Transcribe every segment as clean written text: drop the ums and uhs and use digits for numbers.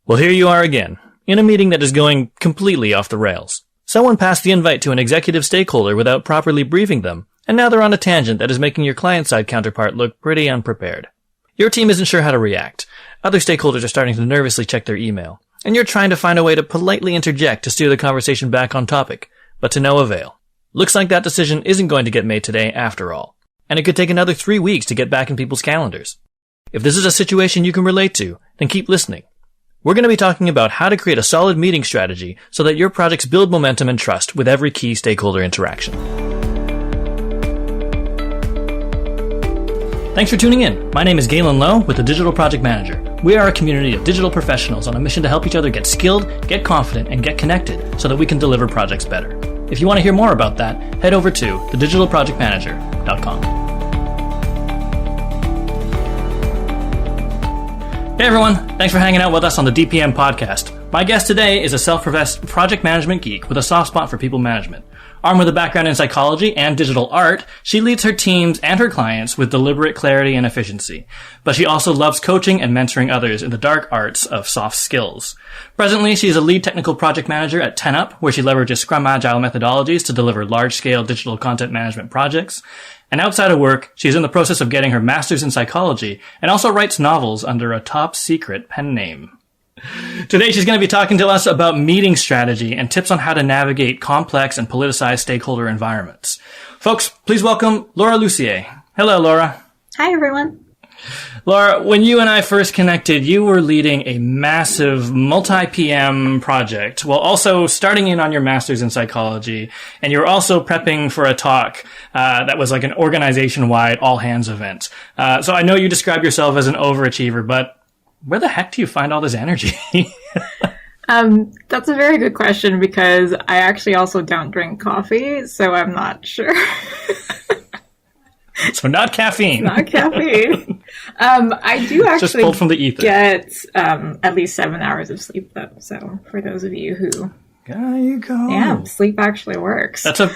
Well, here you are again, in a meeting that is going completely off the rails. Someone passed the invite to an executive stakeholder without properly briefing them, and now they're on a tangent that is making your client-side counterpart look pretty unprepared. Your team isn't sure how to react. Other stakeholders are starting to nervously check their email, and you're trying to find a way to politely interject to steer the conversation back on topic, but to no avail. Looks like that decision isn't going to get made today after all, and it could take another 3 weeks to get back in people's calendars. If this is a situation you can relate to, then keep listening. We're going to be talking about how to create a solid meeting strategy so that your projects build momentum and trust with every key stakeholder interaction. Thanks for tuning in. My name is Galen Low with the Digital Project Manager. We are a community of digital professionals on a mission to help each other get skilled, get confident, and get connected so that we can deliver projects better. If you want to hear more about that, head over to thedigitalprojectmanager.com. Hey everyone, thanks for hanging out with us on the DPM podcast. My guest today is a self-professed project management geek with a soft spot for people management. Armed with a background in psychology and digital art, she leads her teams and her clients with deliberate clarity and efficiency. But she also loves coaching and mentoring others in the dark arts of soft skills. Presently, she is a lead technical project manager at 10up, where she leverages scrum agile methodologies to deliver large-scale digital content management projects. And outside of work, she's in the process of getting her master's in psychology and also writes novels under a top-secret pen name. Today, she's going to be talking to us about meeting strategy and tips on how to navigate complex and politicized stakeholder environments. Folks, please welcome Laura Lussier. Hello, Laura. Hi, everyone. Laura, when you and I first connected, you were leading a massive multi-PM project while also starting in on your master's in psychology, and you were also prepping for a talk that was like an organization-wide all-hands event. So I know you describe yourself as an overachiever, but where the heck do you find all this energy? That's a very good question because I actually also don't drink coffee, so I'm not sure. So not caffeine. Not caffeine. I do actually just pulled from the ether. Get at least 7 hours of sleep, though. So for those of you who... There you go. Yeah, sleep actually works. That's a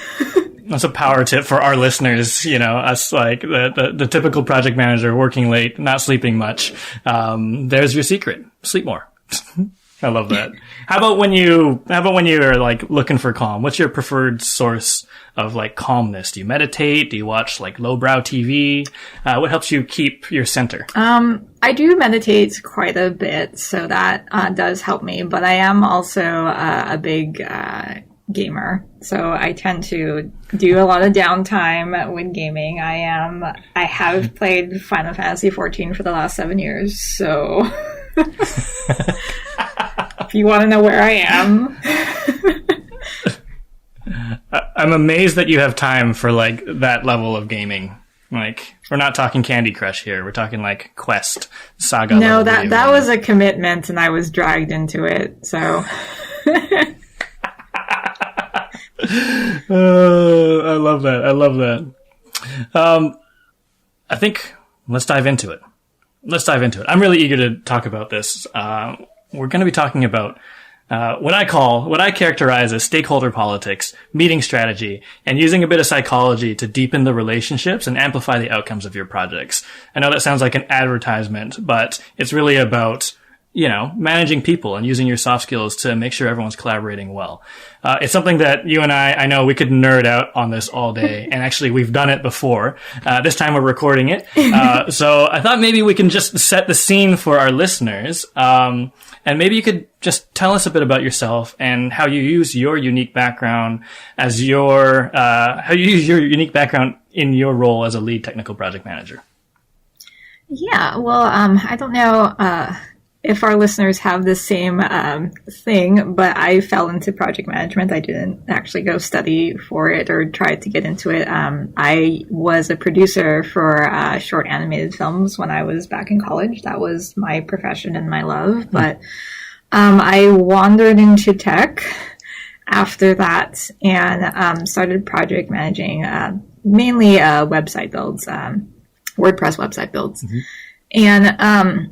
power tip for our listeners, you know, us like the typical project manager working late, not sleeping much. There's your secret. Sleep more. I love that. How about when you're like looking for calm? What's your preferred source of like calmness? Do you meditate? Do you watch like lowbrow TV? What helps you keep your center? I do meditate quite a bit, so that does help me, but I am also a big gamer. So I tend to do a lot of downtime with gaming. I have played Final Fantasy XIV for the last 7 years, so if you want to know where I am. I'm amazed that you have time for like that level of gaming. Like, we're not talking Candy Crush here. We're talking like Quest, Saga. No, that was a commitment and I was dragged into it, so. I love that. I think let's dive into it. I'm really eager to talk about this. We're going to be talking about what I characterize as stakeholder politics, meeting strategy, and using a bit of psychology to deepen the relationships and amplify the outcomes of your projects. I know that sounds like an advertisement, but it's really about, you know, managing people and using your soft skills to make sure everyone's collaborating well. It's something that you and I know we could nerd out on this all day. And actually, we've done it before. This time we're recording it. So I thought maybe we can just set the scene for our listeners. And maybe you could just tell us a bit about yourself and how you use your unique background as how you use your unique background in your role as a lead technical project manager. Yeah, well, I don't know if our listeners have the same thing, but I fell into project management. I didn't actually go study for it or try to get into it. I was a producer for short animated films when I was back in college. That was my profession and my love. But I wandered into tech after that and started project managing mainly website builds, WordPress website builds. Mm-hmm. And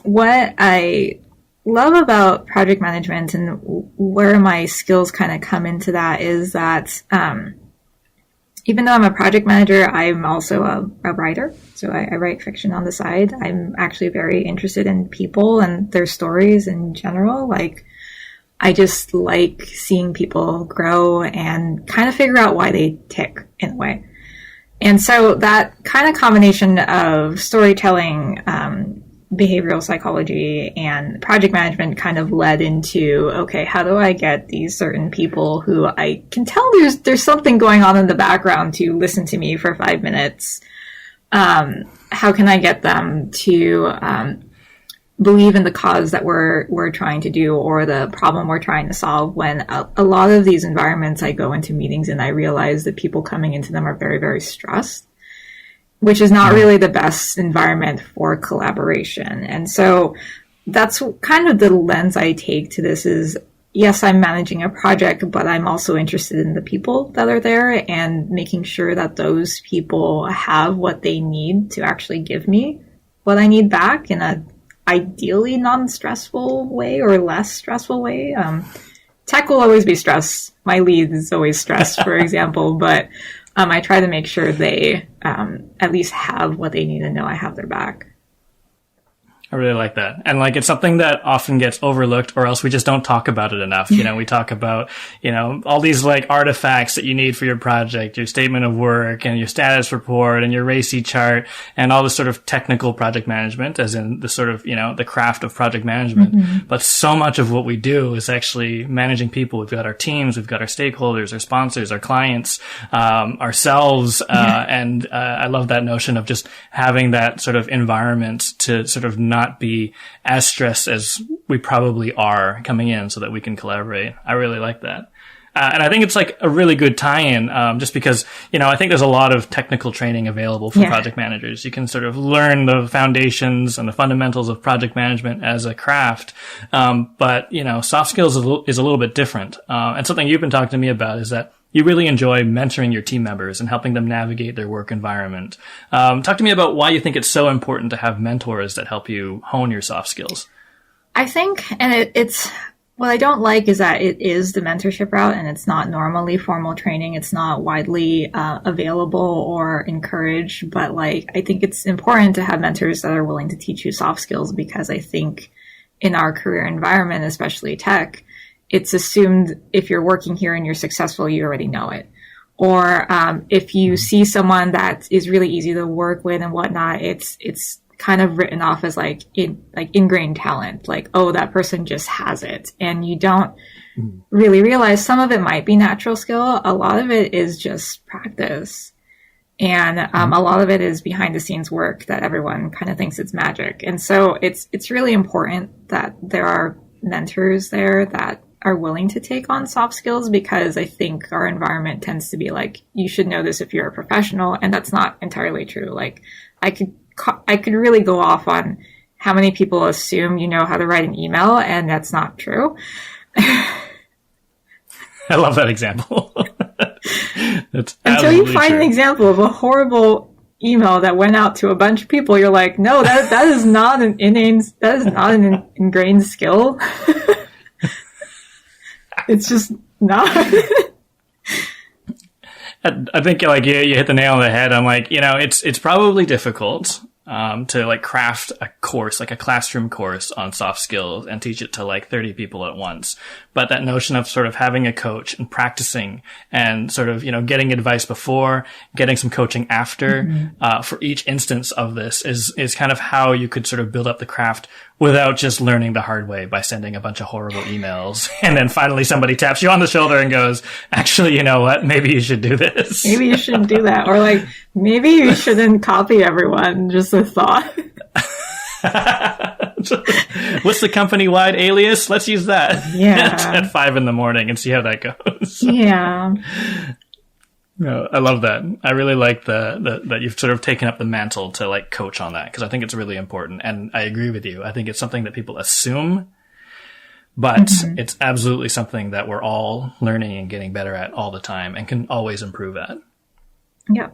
what I love about project management and where my skills kind of come into that is that even though I'm a project manager, I'm also a writer. So I write fiction on the side. I'm actually very interested in people and their stories in general. Like, I just like seeing people grow and kind of figure out why they tick in a way. And so that kind of combination of storytelling, behavioral psychology, and project management kind of led into, okay, how do I get these certain people who I can tell there's something going on in the background to listen to me for 5 minutes? How can I get them to believe in the cause that we're trying to do, or the problem we're trying to solve, when a lot of these environments I go into meetings and I realize that people coming into them are very, very stressed, which is not really the best environment for collaboration. And so that's kind of the lens I take to this is, yes, I'm managing a project, but I'm also interested in the people that are there and making sure that those people have what they need to actually give me what I need back in a ideally non-stressful way or less stressful way. Tech will always be stress. My lead is always stress, for example, but I try to make sure they at least have what they need and know I have their back. I really like that. And like, it's something that often gets overlooked, or else we just don't talk about it enough. You know, we talk about, you know, all these like artifacts that you need for your project, your statement of work and your status report and your RACI chart and all this sort of technical project management, as in the sort of, you know, the craft of project management. Mm-hmm. But so much of what we do is actually managing people. We've got our teams, we've got our stakeholders, our sponsors, our clients, ourselves. And I love that notion of just having that sort of environment to sort of not be as stressed as we probably are coming in, so that we can collaborate. I really like that. And I think it's like a really good tie-in, just because, you know, I think there's a lot of technical training available for project managers. You can sort of learn the foundations and the fundamentals of project management as a craft. But, you know, soft skills is a little bit different. And something you've been talking to me about is that you really enjoy mentoring your team members and helping them navigate their work environment. Talk to me about why you think it's so important to have mentors that help you hone your soft skills. I think, and it's what I don't like is that it is the mentorship route, and it's not normally formal training. It's not widely available or encouraged, but like, I think it's important to have mentors that are willing to teach you soft skills, because I think in our career environment, especially tech, it's assumed if you're working here and you're successful, you already know it. Or if you see someone that is really easy to work with and whatnot, it's kind of written off as like ingrained talent. Like, oh, that person just has it. And you don't really realize some of it might be natural skill. A lot of it is just practice. And a lot of it is behind the scenes work that everyone kind of thinks it's magic. And so it's really important that there are mentors there that are willing to take on soft skills, because I think our environment tends to be like, you should know this if you're a professional. And that's not entirely true. Like, I could really go off on how many people assume you know how to write an email, and that's not true. I love that example. That's until you find an example of a horrible email that went out to a bunch of people, you're like, no, that is not an ingrained skill. It's just not. I think like you hit the nail on the head. I'm like, you know, it's probably difficult to like craft a course, like a classroom course on soft skills and teach it to like 30 people at once. But that notion of sort of having a coach and practicing and sort of, you know, getting advice before, getting some coaching after, for each instance of this is kind of how you could sort of build up the craft without just learning the hard way by sending a bunch of horrible emails. And then finally somebody taps you on the shoulder and goes, actually, you know what? Maybe you should do this. Maybe you shouldn't do that. Or like, maybe you shouldn't copy everyone. Just a thought. What's the company-wide alias? Let's use that. Yeah. at 5 a.m. and see how that goes. Yeah. No, I love that. I really like that you've sort of taken up the mantle to like coach on that, because I think it's really important. And I agree with you. I think it's something that people assume, but it's absolutely something that we're all learning and getting better at all the time and can always improve at. Yeah.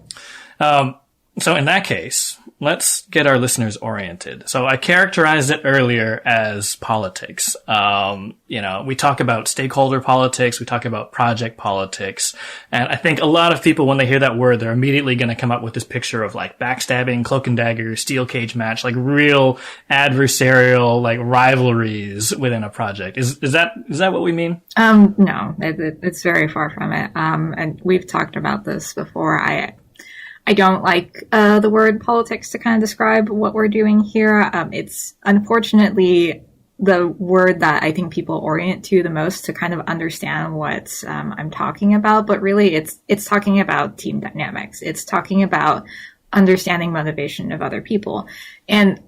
So in that case, let's get our listeners oriented. So I characterized it earlier as politics. We talk about stakeholder politics, we talk about project politics, and I think a lot of people, when they hear that word, they're immediately going to come up with this picture of like backstabbing, cloak and dagger, steel cage match, like real adversarial, like rivalries within a project. Is that what we mean? No, it's very far from it. And we've talked about this before. I don't like the word politics to kind of describe what we're doing here. It's unfortunately the word that I think people orient to the most to kind of understand what I'm talking about. But really, it's talking about team dynamics. It's talking about understanding motivation of other people. And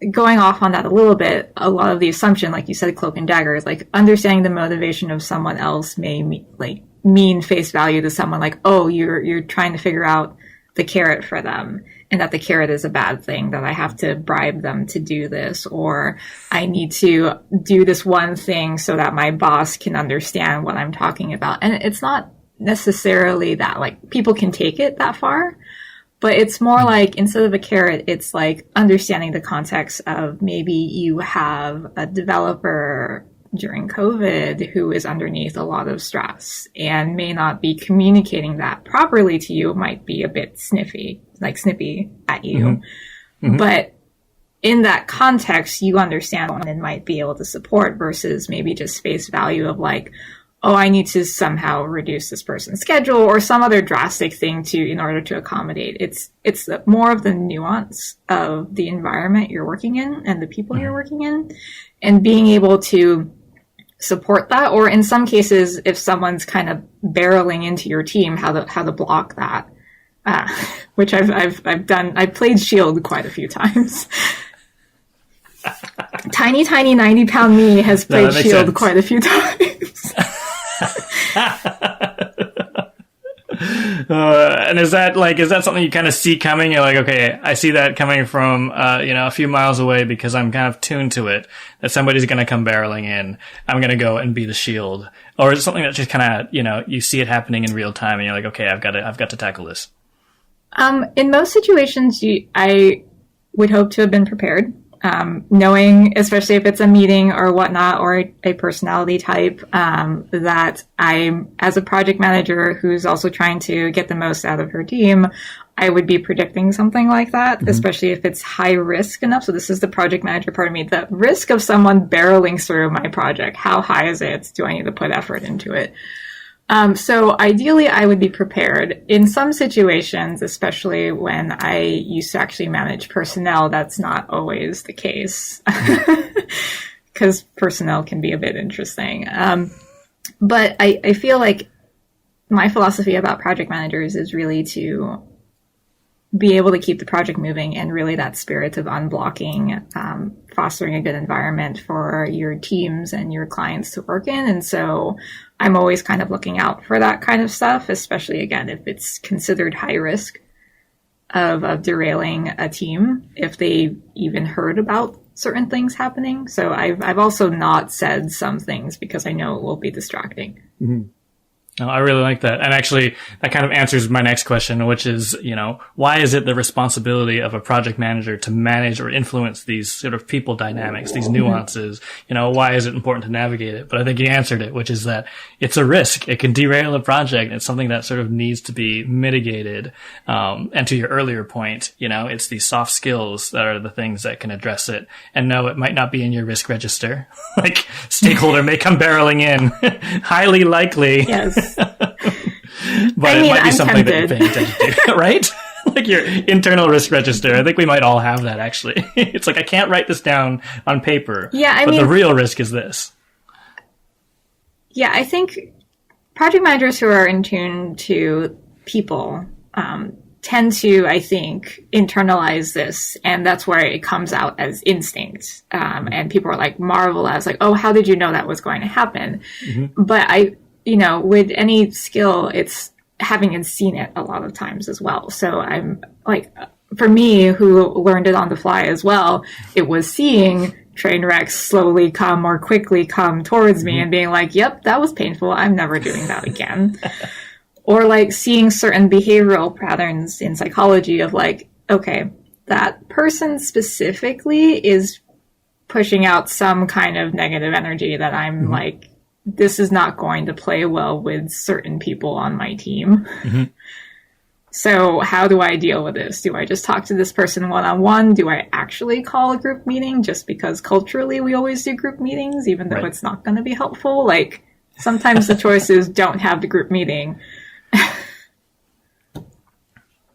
going off on that a little bit, a lot of the assumption, like you said, cloak and dagger, is like understanding the motivation of someone else may mean face value to someone like, oh, you're trying to figure out the carrot for them, and that the carrot is a bad thing, that I have to bribe them to do this, or I need to do this one thing so that my boss can understand what I'm talking about. And it's not necessarily that, like, people can take it that far, but it's more like, instead of a carrot, it's like understanding the context of maybe you have a developer during COVID who is underneath a lot of stress and may not be communicating that properly to you, might be a bit snippy at you. Mm-hmm. Mm-hmm. But in that context, you understand and might be able to support, versus maybe just face value of like, oh, I need to somehow reduce this person's schedule or some other drastic thing in order to accommodate. It's more of the nuance of the environment you're working in and the people you're working in, and being able to support that, or in some cases, if someone's kind of barreling into your team, how to block that, which I've done. I've played Shield quite a few times. Tiny 90-pound me has played Shield sense. Quite a few times. And is that something you kind of see coming? You're like, okay, I see that coming from, a few miles away, because I'm kind of tuned to it, that somebody's going to come barreling in. I'm going to go and be the shield. Or is it something that just kind of, you see it happening in real time and you're like, okay, I've got to tackle this? In most situations, I would hope to have been prepared. Knowing, especially if it's a meeting or whatnot, or a personality type, that I'm, as a project manager who's also trying to get the most out of her team, I would be predicting something like that, mm-hmm. especially if it's high risk enough. So this is the project manager part of me. The risk of someone barreling through my project, how high is it? Do I need to put effort into it? So ideally, I would be prepared. In some situations, especially when I used to actually manage personnel, that's not always the case, because personnel can be a bit interesting. But I feel like my philosophy about project managers is really to be able to keep the project moving, and really that spirit of unblocking, fostering a good environment for your teams and your clients to work in. And so I'm always kind of looking out for that kind of stuff, especially, again, if it's considered high risk of derailing a team, if they even heard about certain things happening. So I've also not said some things because I know it will be distracting. Mm-hmm. No, I really like that. And actually, that kind of answers my next question, which is, why is it the responsibility of a project manager to manage or influence these sort of people dynamics, these nuances? Why is it important to navigate it? But I think you answered it, which is that it's a risk. It can derail a project. It's something that sort of needs to be mitigated. And to your earlier point, it's these soft skills that are the things that can address it. And no, it might not be in your risk register. Like, stakeholder may come barreling in. Highly likely. Yes. But it might be something that you're paying attention to, right? Like your internal risk register. I think we might all have that, actually. It's like, I can't write this down on paper. Yeah, but the real risk is this. Yeah, I think project managers who are in tune to people tend to, I think, internalize this, and that's where it comes out as instinct. And people are like, marvel as like, oh, how did you know that was going to happen? Mm-hmm. But with any skill, it's having and seen it a lot of times as well. So I'm like, for me, who learned it on the fly as well, it was seeing train wrecks slowly come or quickly come towards me, mm-hmm. and being like, yep, that was painful. I'm never doing that again. Or like seeing certain behavioral patterns in psychology of like, okay, that person specifically is pushing out some kind of negative energy that I'm like, this is not going to play well with certain people on my team. So how do I deal with this? Do I just talk to this person one-on-one? Do I actually call a group meeting just because culturally we always do group meetings, even though it's not going to be helpful? Like, sometimes the choice is don't have the group meeting.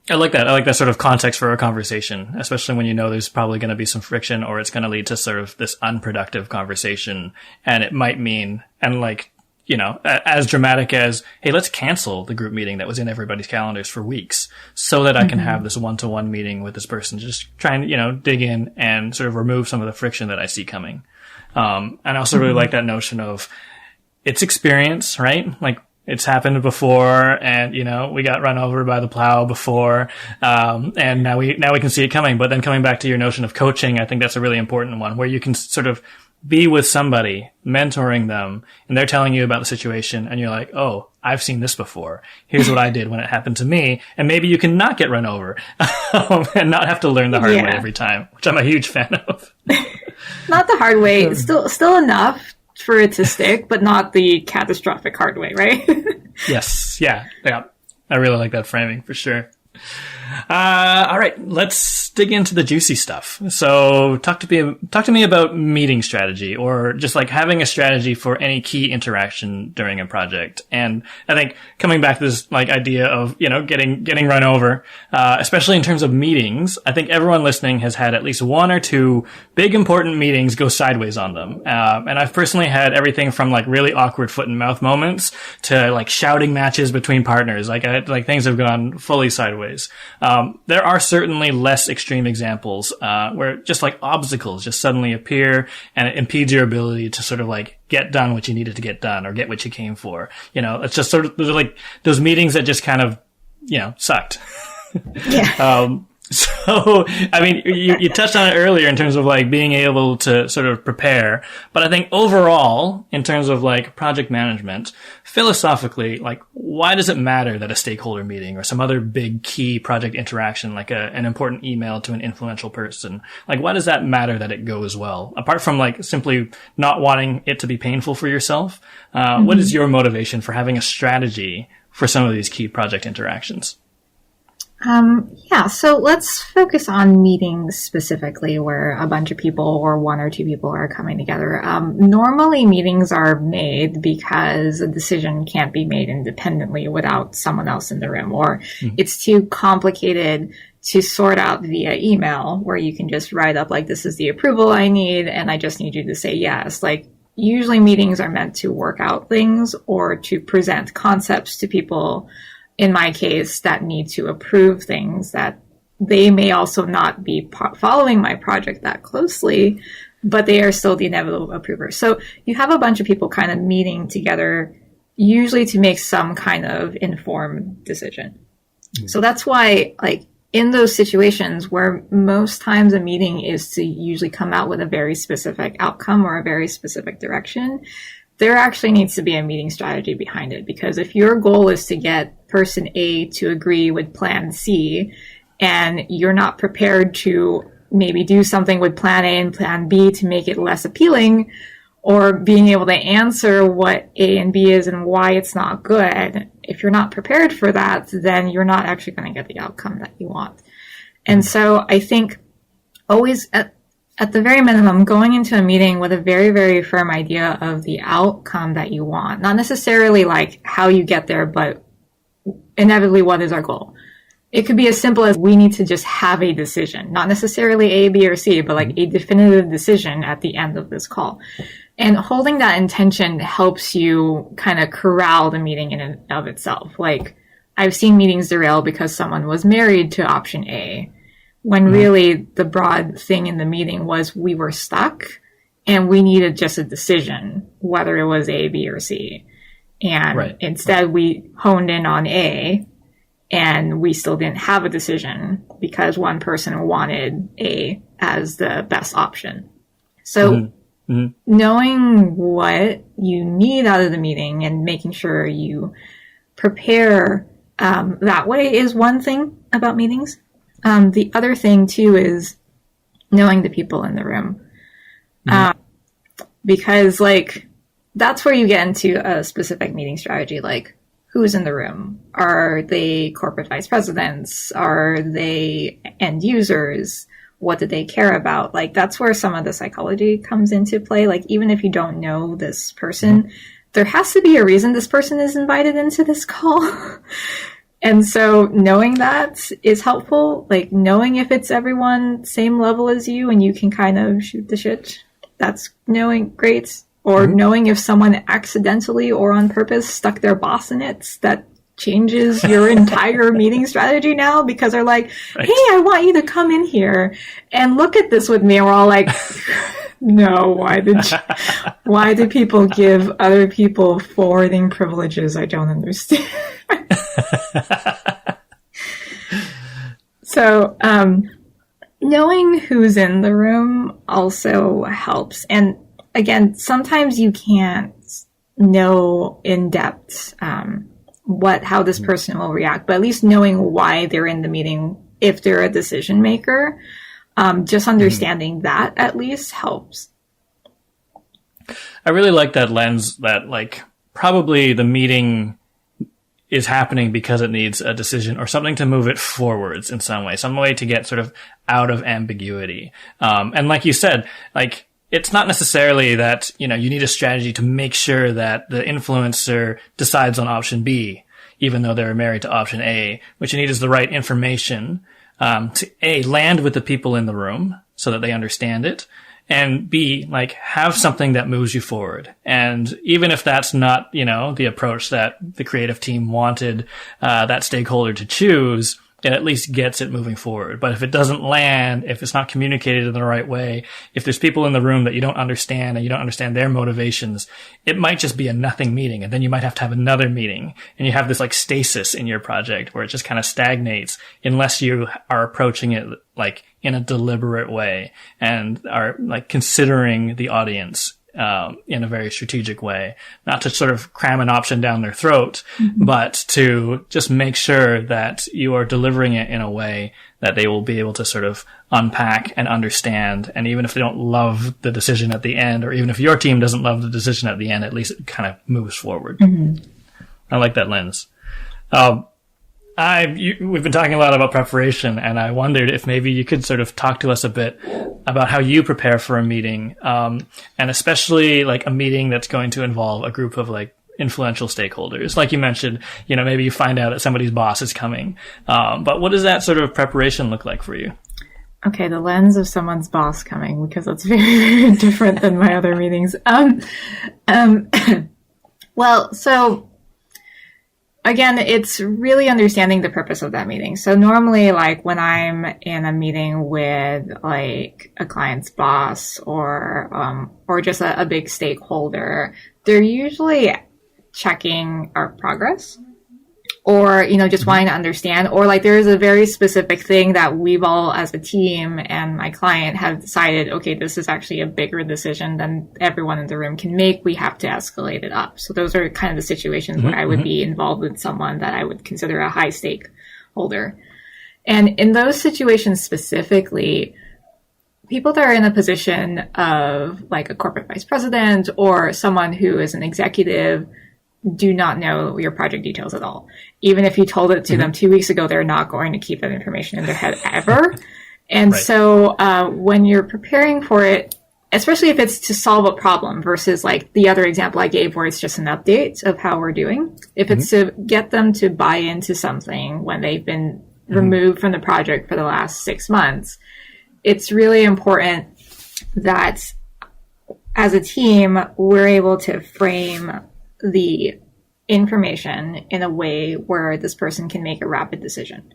I like that. I like that sort of context for a conversation, especially when you know there's probably going to be some friction or it's going to lead to sort of this unproductive conversation. And it might mean, and like, you know, as dramatic as, hey, let's cancel the group meeting that was in everybody's calendars for weeks so that I can have this one-to-one meeting with this person, just trying to, you know, dig in and sort of remove some of the friction that I see coming. And I also really like that notion of it's experience, right? Like, it's happened before, and, you know, we got run over by the plow before, and now we can see it coming. But then coming back to your notion of coaching, I think that's a really important one, where you can sort of be with somebody, mentoring them, and they're telling you about the situation, and you're like, oh, I've seen this before. Here's what I did when it happened to me. And maybe you can not get run over and not have to learn the hard way every time, which I'm a huge fan of. Not the hard way, still enough for it to stick, but not the catastrophic hard way, right? Yes. Yeah. I really like that framing for sure. All right, let's dig into the juicy stuff. So talk to me about meeting strategy, or just like having a strategy for any key interaction during a project. And I think coming back to this like idea of, you know, getting run over, especially in terms of meetings, I think everyone listening has had at least one or two big important meetings go sideways on them. And I've personally had everything from like really awkward foot and mouth moments to like shouting matches between partners. Like things have gone fully sideways. There are certainly less extreme examples, where just like obstacles just suddenly appear and it impedes your ability to sort of like get done what you needed to get done or get what you came for. You know, it's just sort of like those meetings that just kind of, you know, sucked. Yeah. So, I mean, you touched on it earlier in terms of like being able to sort of prepare, but I think overall, in terms of like project management, philosophically, like why does it matter that a stakeholder meeting or some other big key project interaction, like an important email to an influential person, like why does that matter that it goes well? Apart from like simply not wanting it to be painful for yourself, what is your motivation for having a strategy for some of these key project interactions? So let's focus on meetings specifically where a bunch of people or one or two people are coming together. Normally meetings are made because a decision can't be made independently without someone else in the room, or it's too complicated to sort out via email where you can just write up like, this is the approval I need and I just need you to say yes. Like, usually meetings are meant to work out things or to present concepts to people, in my case, that need to approve things that they may also not be following my project that closely, but they are still the inevitable approver. So you have a bunch of people kind of meeting together, usually to make some kind of informed decision. So that's why, like, in those situations where most times a meeting is to usually come out with a very specific outcome or a very specific direction, there actually needs to be a meeting strategy behind it. Because if your goal is to get person A to agree with plan C, and you're not prepared to maybe do something with plan A and plan B to make it less appealing, or being able to answer what A and B is and why it's not good, if you're not prepared for that, then you're not actually going to get the outcome that you want. And so I think always at the very minimum, going into a meeting with a very, very firm idea of the outcome that you want. Not necessarily like how you get there, but inevitably what is our goal. It could be as simple as we need to just have a decision, not necessarily A, B, or C, but like a definitive decision at the end of this call. And holding that intention helps you kind of corral the meeting in and of itself. Like, I've seen meetings derail because someone was married to option A, when really the broad thing in the meeting was we were stuck and we needed just a decision, whether it was A, B, or C. And instead we honed in on A, and we still didn't have a decision because one person wanted A as the best option. So knowing what you need out of the meeting and making sure you prepare that way is one thing about meetings. The other thing too is knowing the people in the room. Because like, that's where you get into a specific meeting strategy, like who's in the room? Are they corporate vice presidents? Are they end users? What do they care about? Like, that's where some of the psychology comes into play. Like, even if you don't know this person, there has to be a reason this person is invited into this call. And so knowing that is helpful. Like, knowing if it's everyone same level as you and you can kind of shoot the shit. That's knowing great. Or knowing if someone accidentally or on purpose stuck their boss in it, that changes your entire meeting strategy now, because they're like, hey, I want you to come in here and look at this with me. And we're all like, no, why do people give other people forwarding privileges? I don't understand. So, knowing who's in the room also helps. And again, sometimes you can't know in depth, how this person will react, but at least knowing why they're in the meeting, if they're a decision maker, just understanding that at least helps. I really like that lens that, like, probably the meeting is happening because it needs a decision or something to move it forwards in some way to get sort of out of ambiguity. And like you said, like, it's not necessarily that, you need a strategy to make sure that the influencer decides on option B, even though they're married to option A. What you need is the right information, to A, land with the people in the room so that they understand it, and B, like, have something that moves you forward. And even if that's not, the approach that the creative team wanted, that stakeholder to choose, it at least gets it moving forward. But if it doesn't land, if it's not communicated in the right way, if there's people in the room that you don't understand and you don't understand their motivations, it might just be a nothing meeting. And then you might have to have another meeting, and you have this like stasis in your project where it just kind of stagnates unless you are approaching it like in a deliberate way and are like considering the audience in a very strategic way, not to sort of cram an option down their throat, but to just make sure that you are delivering it in a way that they will be able to sort of unpack and understand. And even if they don't love the decision at the end, or even if your team doesn't love the decision at the end, at least it kind of moves forward. I like that lens. We've been talking a lot about preparation, and I wondered if maybe you could sort of talk to us a bit about how you prepare for a meeting, and especially like a meeting that's going to involve a group of like influential stakeholders. Like you mentioned, maybe you find out that somebody's boss is coming. But what does that sort of preparation look like for you? Okay, the lens of someone's boss coming, because that's very, very different than my other meetings. Well, so again, it's really understanding the purpose of that meeting. So normally, like when I'm in a meeting with like a client's boss or just a big stakeholder, they're usually checking our progress, or, just wanting to understand, or like there's a very specific thing that we've all as a team and my client have decided, okay, this is actually a bigger decision than everyone in the room can make. We have to escalate it up. So those are kind of the situations where I would be involved with someone that I would consider a high stakeholder. And in those situations specifically, people that are in a position of like a corporate vice president or someone who is an executive do not know your project details at all. Even if you told it to them 2 weeks ago, they're not going to keep that information in their head ever. And so when you're preparing for it, especially if it's to solve a problem versus like the other example I gave where it's just an update of how we're doing, if it's to get them to buy into something when they've been removed from the project for the last 6 months, it's really important that as a team, we're able to frame the information in a way where this person can make a rapid decision.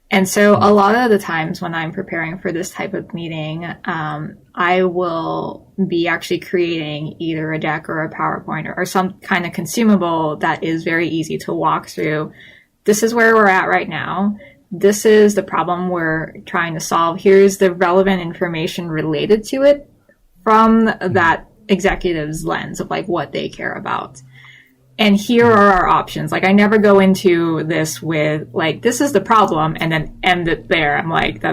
And so a lot of the times when I'm preparing for this type of meeting, I will be actually creating either a deck or a PowerPoint or some kind of consumable that is very easy to walk through. This is where we're at right now. This is the problem we're trying to solve. Here's the relevant information related to it from that executive's lens of like what they care about. And here are our options. Like, I never go into this with like, this is the problem, and then end it there. I'm like,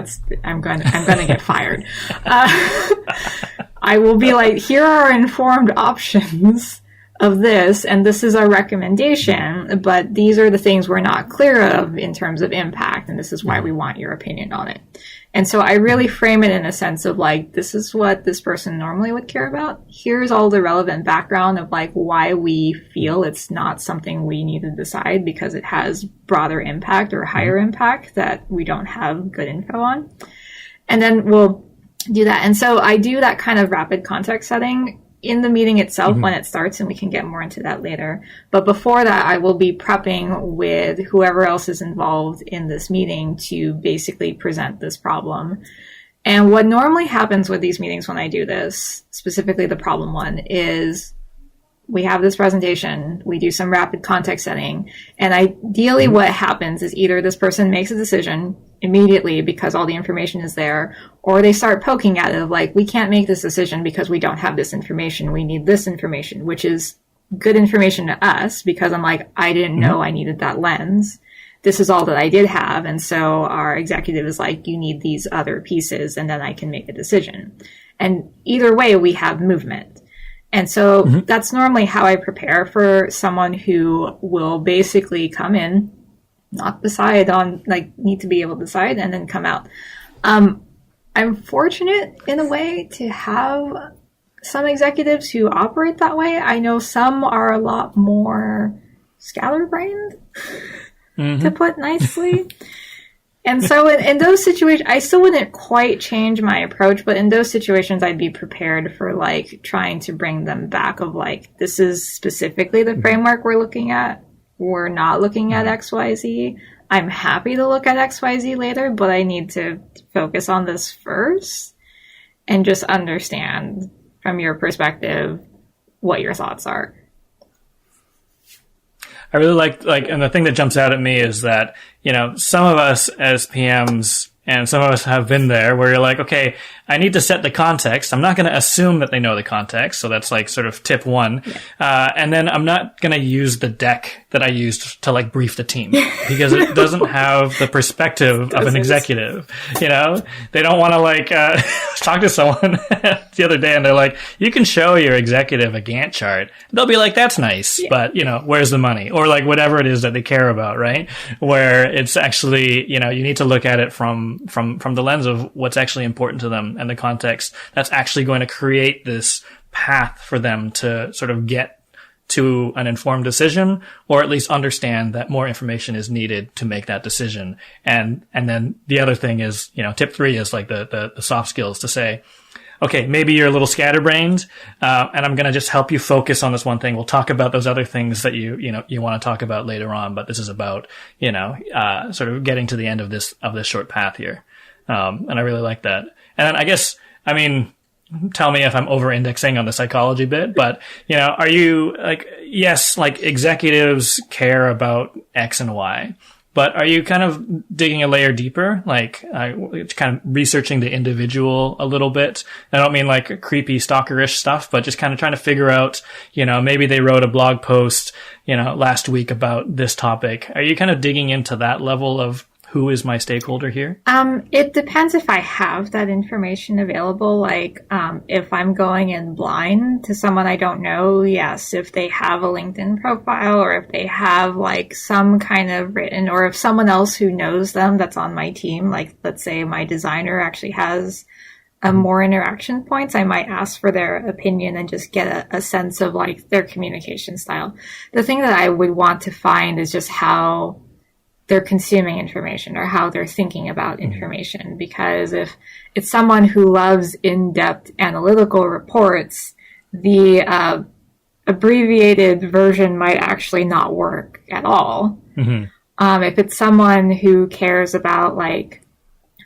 I'm going to get fired. I will be like, here are informed options of this, and this is our recommendation, but these are the things we're not clear of in terms of impact, and this is why we want your opinion on it. And so I really frame it in a sense of like, this is what this person normally would care about. Here's all the relevant background of like why we feel it's not something we need to decide because it has broader impact or higher impact that we don't have good info on. And then we'll do that. And so I do that kind of rapid context setting in the meeting itself when it starts, and we can get more into that later. But before that, I will be prepping with whoever else is involved in this meeting to basically present this problem. And what normally happens with these meetings when I do this, specifically the problem one, is we have this presentation, we do some rapid context setting, and ideally what happens is either this person makes a decision immediately because all the information is there, or they start poking at it of like, we can't make this decision because we don't have this information, we need this information, which is good information to us because I'm like, I didn't know I needed that lens. This is all that I did have, and so our executive is like, you need these other pieces, and then I can make a decision. And either way, we have movement. And so that's normally how I prepare for someone who will basically come in, not decide on, like, need to be able to decide, and then come out. I'm fortunate in a way to have some executives who operate that way. I know some are a lot more scatterbrained, to put nicely. And so in those situations, I still wouldn't quite change my approach, but in those situations, I'd be prepared for like trying to bring them back of like, this is specifically the framework we're looking at. We're not looking at XYZ. I'm happy to look at XYZ later, but I need to focus on this first and just understand from your perspective what your thoughts are. I really like, and the thing that jumps out at me is that, you know, some of us as PMs and some of us have been there where you're like, okay, I need to set the context. I'm not going to assume that they know the context. So that's like sort of tip one. Yeah. And then I'm not going to use the deck that I used to like brief the team because it doesn't have the perspective of an executive. You know, they don't want to like, talk to someone the other day and they're like, you can show your executive a Gantt chart. They'll be like, that's nice, but you know, where's the money? Or like whatever it is that they care about, right? Where it's actually, you know, you need to look at it from the lens of what's actually important to them and the context that's actually going to create this path for them to sort of get to an informed decision, or at least understand that more information is needed to make that decision. And then the other thing is, you know, tip 3 is like the soft skills to say, okay, maybe you're a little scatterbrained, and I'm going to just help you focus on this one thing. We'll talk about those other things that you want to talk about later on, but this is about, you know, sort of getting to the end of this short path here. And I really like that. And then I guess, I mean, tell me if I'm over-indexing on the psychology bit, but, you know, are you like, yes, like executives care about X and Y, but are you kind of digging a layer deeper, like kind of researching the individual a little bit? I don't mean like creepy stalkerish stuff, but just kind of trying to figure out, you know, maybe they wrote a blog post, you know, last week about this topic. Are you kind of digging into that level of who is my stakeholder here? It depends if I have that information available. Like, if I'm going in blind to someone I don't know, yes. If they have a LinkedIn profile, or if they have like some kind of written, or if someone else who knows them that's on my team, like let's say my designer actually has more interaction points, I might ask for their opinion and just get a sense of like their communication style. The thing that I would want to find is just how they're consuming information or how they're thinking about information. Because if it's someone who loves in-depth analytical reports, the abbreviated version might actually not work at all. If it's someone who cares about, like,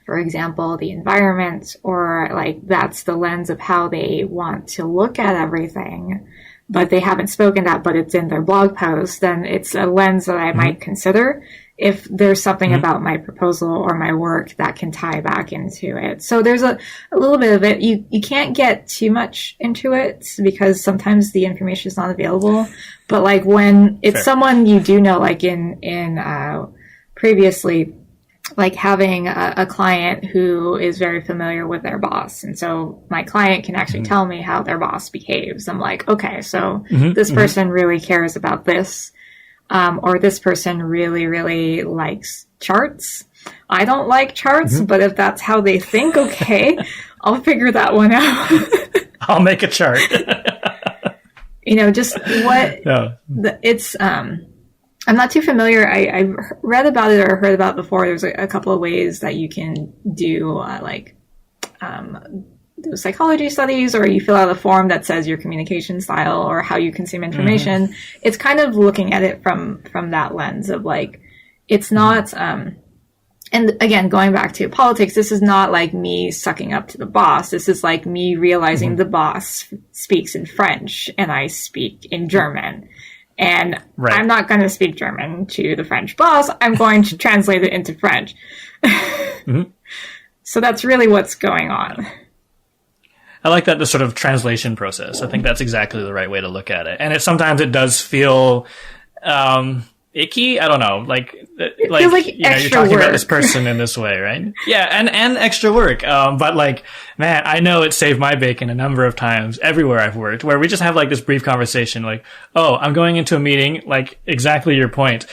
for example, the environment, or like that's the lens of how they want to look at everything, but they haven't spoken that, but it's in their blog post, then it's a lens that I might consider. if there's something about my proposal or my work that can tie back into it. So there's a little bit of it. You can't get too much into it because sometimes the information is not available. But like when it's someone you do know, like in previously, like having a client who is very familiar with their boss. And so my client can actually tell me how their boss behaves. I'm like, okay, so this person really cares about this. Or this person really, really likes charts. I don't like charts, but if that's how they think, okay, I'll figure that one out. I'll make a chart. Just what it's, I'm not too familiar. I read about it or heard about it before. There's a couple of ways that you can do, do psychology studies, or you fill out a form that says your communication style or how you consume information. It's kind of looking at it from that lens of like, it's not, and again, going back to politics, this is not like me sucking up to the boss. This is like me realizing the boss speaks in French and I speak in German. And I'm not going to speak German to the French boss. I'm going to translate it into French. So that's really what's going on. I like that, the sort of translation process. I think that's exactly the right way to look at it. And sometimes it does feel icky. I don't know. Like feels like you're talking about this person in this way, right? Yeah, and extra work. But like, man, I know it saved my bacon a number of times everywhere I've worked, where we just have like this brief conversation, like, oh, I'm going into a meeting, like exactly your point,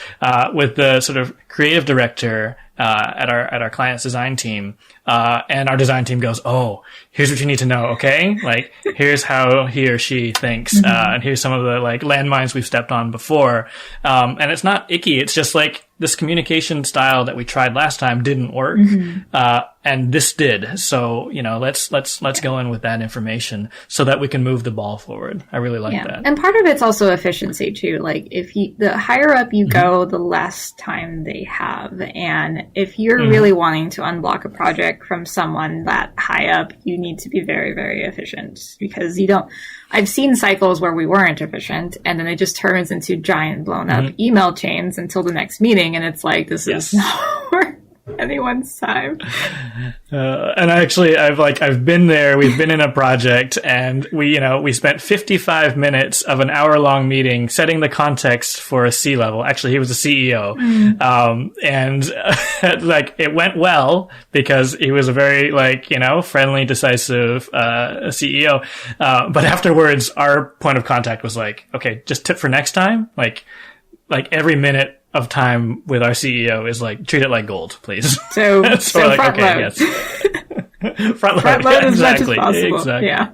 with the sort of creative director at our client's design team, and our design team goes, oh, here's what you need to know, okay? Like, here's how he or she thinks, and here's some of the like landmines we've stepped on before. And it's not icky. It's just like this communication style that we tried last time didn't work. And this did. So, let's go in with that information so that we can move the ball forward. I really like that. And part of it's also efficiency too. Like the higher up you go, the less time they have. And if you're really wanting to unblock a project from someone that high up, you need to be very, very efficient, because I've seen cycles where we weren't efficient and then it just turns into giant blown up email chains until the next meeting. And it's like, this is not worth anyone's time. And actually, I've been there. We've been in a project, and we spent 55 minutes of an hour-long meeting setting the context for a C-level. Actually, he was a CEO, and like it went well because he was a very friendly, decisive CEO. But afterwards, our point of contact was like, okay, just tip for next time, like every minute of time with our CEO is like, treat it like gold, please. So like, front okay, load. Yes. front load as exactly, much as possible. Exactly. Yeah.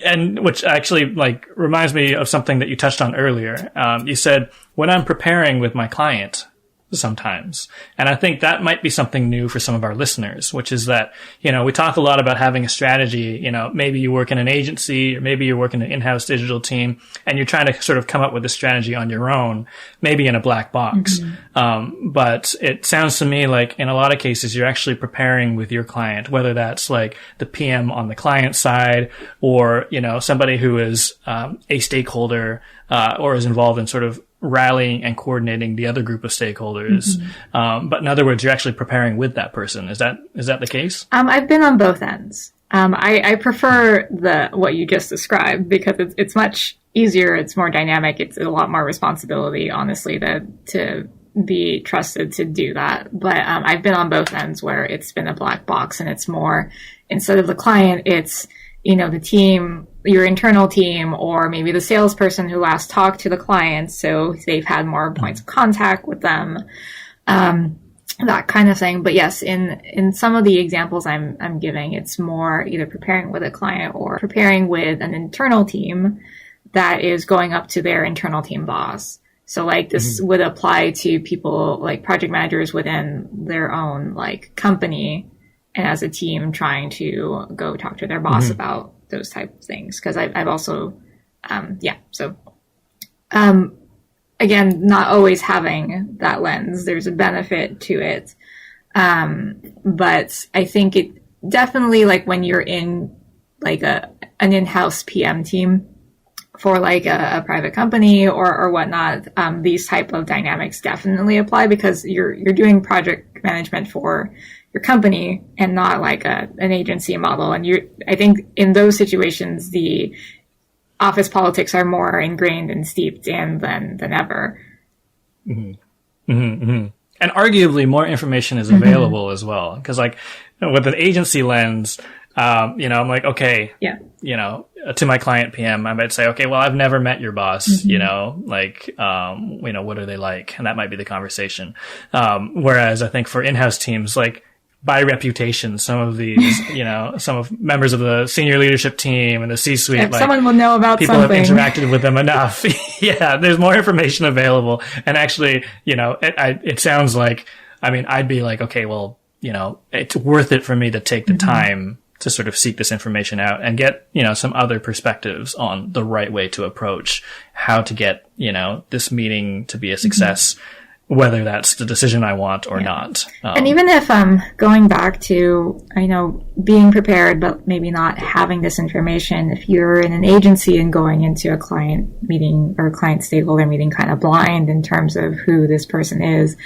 And which actually reminds me of something that you touched on earlier. You said, when I'm preparing with my client, sometimes. And I think that might be something new for some of our listeners, which is that, we talk a lot about having a strategy. Maybe you work in an agency, or maybe you work in an in-house digital team, and you're trying to sort of come up with a strategy on your own, maybe in a black box. But it sounds to me like in a lot of cases, you're actually preparing with your client, whether that's like the PM on the client side, or, somebody who is a stakeholder, or is involved in sort of rallying and coordinating the other group of stakeholders. But in other words, you're actually preparing with that person. Is that the case? I've been on both ends. I prefer what you just described because it's much easier. It's more dynamic. It's a lot more responsibility, honestly, to be trusted to do that. But I've been on both ends where it's been a black box, and it's more, instead of the client, it's the team, your internal team, or maybe the salesperson who last talked to the client, so they've had more points of contact with them, that kind of thing. But yes, in some of the examples I'm giving, it's more either preparing with a client or preparing with an internal team that is going up to their internal team boss. So like this would apply to people like project managers within their own like company, and as a team trying to go talk to their boss about those type of things. Cause I've also, again, not always having that lens, there's a benefit to it. But I think it definitely, like when you're in like an in-house PM team for like a private company or whatnot, these type of dynamics definitely apply, because you're doing project management for your company and not like an agency model. And I think in those situations, the office politics are more ingrained and steeped in than ever. Mm-hmm. Mm-hmm. Mm-hmm. And arguably more information is available as well. Because like with an agency lens, I'm like, okay, to my client PM, I might say, okay, well, I've never met your boss, what are they like? And that might be the conversation. Whereas I think for in-house teams, like by reputation, some of these, some of members of the senior leadership team and the C-suite, like someone will know about people something. Have interacted with them enough. Yeah, there's more information available. And actually, it sounds like, I'd be like, okay, well, it's worth it for me to take the time to sort of seek this information out and get, some other perspectives on the right way to approach how to get, this meeting to be a success, whether that's the decision I want or not. And even if going back to, being prepared, but maybe not having this information, if you're in an agency and going into a client meeting or client stakeholder meeting kind of blind in terms of who this person is,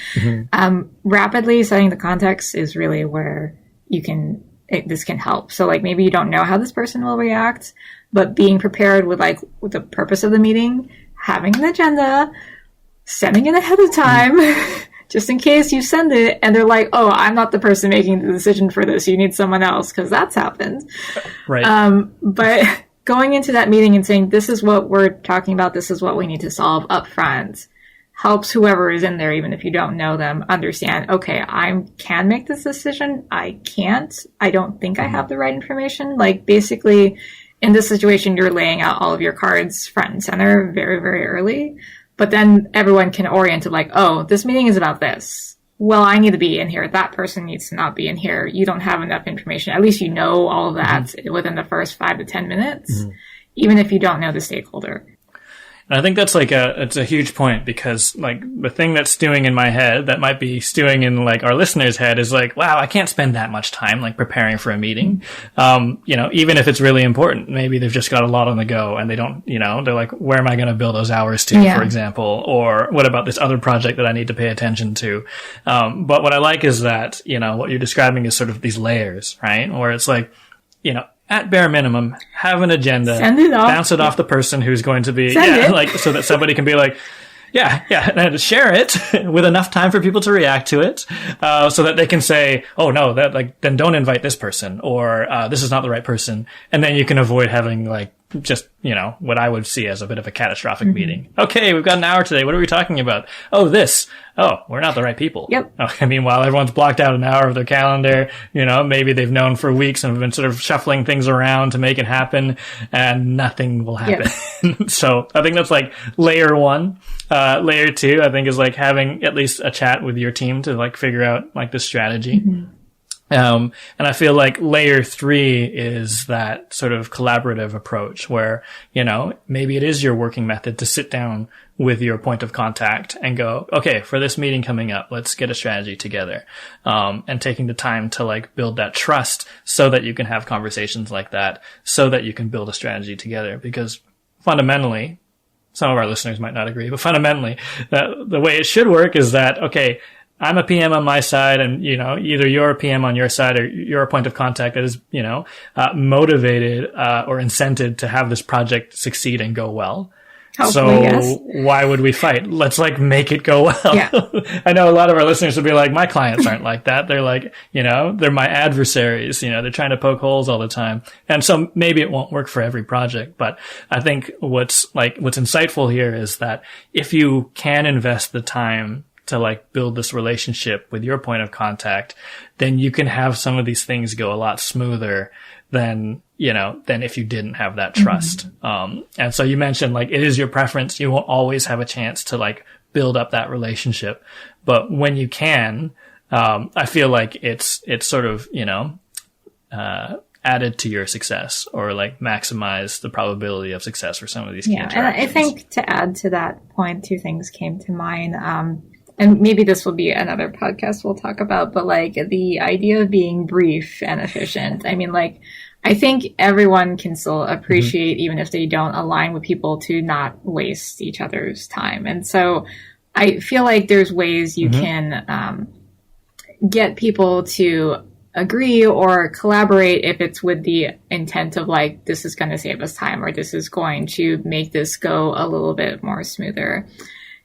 rapidly setting the context is really where this can help. So like maybe you don't know how this person will react, but being prepared with the purpose of the meeting, having an agenda, sending it ahead of time, just in case you send it and they're like, oh, I'm not the person making the decision for this. You need someone else, because that's happened. Right. But going into that meeting and saying, this is what we're talking about, this is what we need to solve up front, helps whoever is in there, even if you don't know them, understand, okay, I can make this decision. I can't. I don't think I have the right information. Like basically in this situation, you're laying out all of your cards front and center very, very early. But then everyone can orient to like, oh, this meeting is about this. Well, I need to be in here. That person needs to not be in here. You don't have enough information. At least you know all of that within the first 5 to 10 minutes, even if you don't know the stakeholder. And I think that's it's a huge point, because like the thing that's stewing in my head that might be stewing in like our listeners' head is like, wow, I can't spend that much time like preparing for a meeting. Even if it's really important, maybe they've just got a lot on the go and they don't, they're like, where am I going to bill those hours to, for example, or what about this other project that I need to pay attention to? But what I like is that, what you're describing is sort of these layers, right? Where it's like, at bare minimum, have an agenda, bounce it off the person who's going to be, so that somebody can be like, and share it with enough time for people to react to it, so that they can say, oh no, then don't invite this person, or, this is not the right person. And then you can avoid having just, what I would see as a bit of a catastrophic meeting. Okay, we've got an hour today. What are we talking about? Oh, this. Oh, we're not the right people. Yep. Meanwhile, everyone's blocked out an hour of their calendar. Maybe they've known for weeks and have been sort of shuffling things around to make it happen, and nothing will happen. Yep. So I think that's like layer 1. Layer 2, I think, is like having at least a chat with your team to like figure out like the strategy. And I feel like layer 3 is that sort of collaborative approach where, maybe it is your working method to sit down with your point of contact and go, okay, for this meeting coming up, let's get a strategy together. And taking the time to like build that trust so that you can have conversations like that, so that you can build a strategy together. Because fundamentally, some of our listeners might not agree, but fundamentally, the way it should work is that, okay, I'm a PM on my side, and, either you're a PM on your side or you're a point of contact that is, motivated, or incented to have this project succeed and go well. Hopefully, yes. Why would we fight? Let's make it go well. Yeah. I know a lot of our listeners would be like, my clients aren't like that. They're like, they're my adversaries. They're trying to poke holes all the time. And so maybe it won't work for every project, but I think what's insightful here is that if you can invest the time to build this relationship with your point of contact, then you can have some of these things go a lot smoother than if you didn't have that trust. And so you mentioned it is your preference. You won't always have a chance to build up that relationship, but when you can, I feel like it's sort of, added to your success, or maximize the probability of success for some of these key interactions. And I think to add to that point, 2 things came to mind. And maybe this will be another podcast we'll talk about, but the idea of being brief and efficient. I think everyone can still appreciate, even if they don't align with people, to not waste each other's time. And so I feel like there's ways you can get people to agree or collaborate if it's with the intent of like, this is going to save us time, or this is going to make this go a little bit more smoother.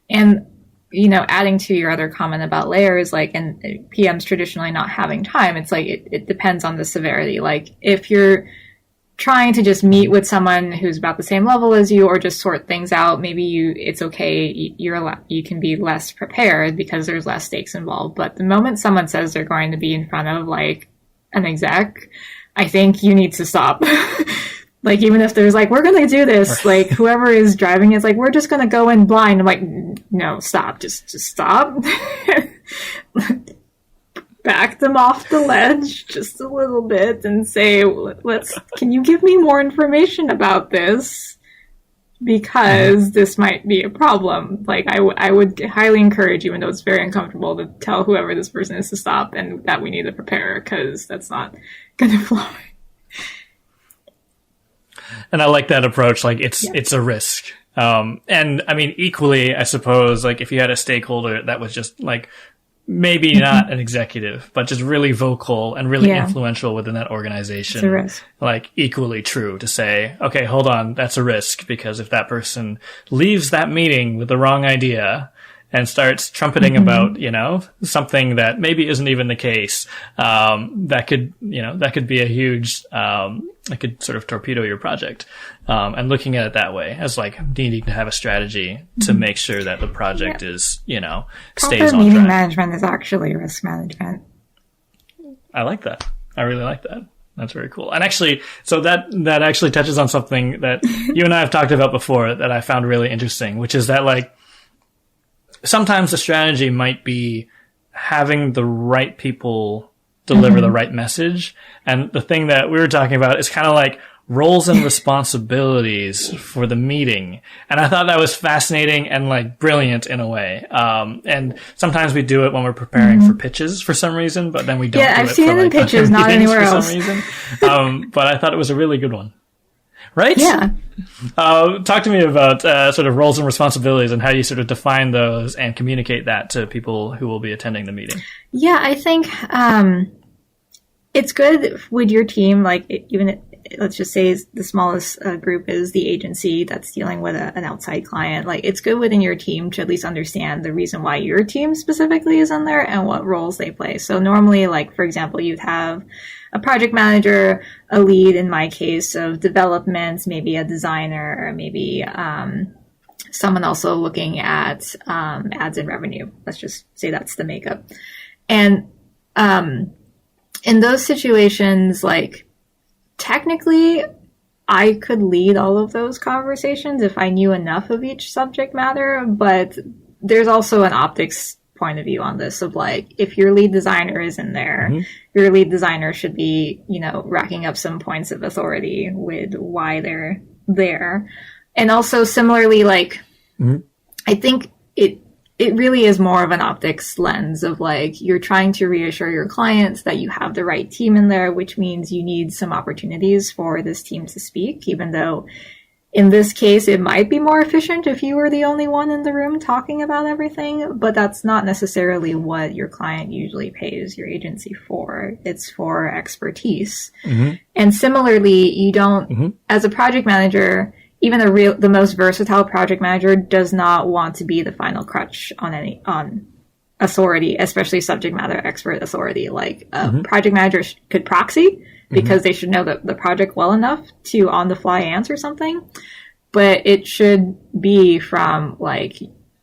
And, you know, adding to your other comment about layers, like, and PMs traditionally not having time, it's like, it depends on the severity. Like, if you're trying to just meet with someone who's about the same level as you, or just sort things out, maybe it's okay. You can be less prepared because there's less stakes involved. But the moment someone says they're going to be in front of like an exec, I think you need to stop. Like, even if there's like, we're going to do this, like whoever is driving is like, we're just going to go in blind. I'm like, no, stop, just stop. Back them off the ledge just a little bit and say, can you give me more information about this? Because this might be a problem. Like, I would highly encourage, even though it's very uncomfortable, to tell whoever this person is to stop and that we need to prepare, because that's not going to fly. And I like that approach. Like, it's a risk. And I mean, equally, I suppose, like, if you had a stakeholder that was just like, maybe not an executive, but just really vocal and really influential within that organization. It's a risk. Like, equally true to say, okay, hold on, that's a risk, because if that person leaves that meeting with the wrong idea and starts trumpeting about, you know, something that maybe isn't even the case, that could be a huge, that could sort of torpedo your project. And looking at it that way as like needing to have a strategy to make sure that the project is, you know, stays on track. Proper meeting management is actually risk management. I like that. I really like that. That's very cool. And actually, so that actually touches on something that you and I have talked about before that I found really interesting, which is that like, sometimes the strategy might be having the right people deliver the right message. And the thing that we were talking about is kind of like roles and responsibilities for the meeting. And I thought that was fascinating and like brilliant in a way. And sometimes we do it when we're preparing for pitches for some reason, but then we don't. Yeah, I've seen it in pitches, not anywhere else. For some reason. But I thought it was a really good one. Right? Yeah. Talk to me about sort of roles and responsibilities and how you sort of define those and communicate that to people who will be attending the meeting. Yeah, I think it's good with your team, like let's just say the smallest group is the agency that's dealing with an outside client. Like, it's good within your team to at least understand the reason why your team specifically is in there and what roles they play. So normally, like, for example, you'd have a project manager, a lead, in my case, of development, maybe a designer, or maybe someone also looking at ads and revenue. Let's just say that's the makeup. And in those situations, like, technically, I could lead all of those conversations if I knew enough of each subject matter, but there's also an optics point of view on this of like, if your lead designer is in there, your lead designer should be, you know, racking up some points of authority with why they're there. And also similarly, like, I think it really is more of an optics lens of like, you're trying to reassure your clients that you have the right team in there, which means you need some opportunities for this team to speak, even though in this case, it might be more efficient if you were the only one in the room talking about everything, but that's not necessarily what your client usually pays your agency for. It's for expertise. And similarly, you don't, as a project manager, even the most versatile project manager does not want to be the final crutch on authority, especially subject matter expert authority. Like, project managers could proxy because they should know the project well enough to on the fly answer something, but it should be from like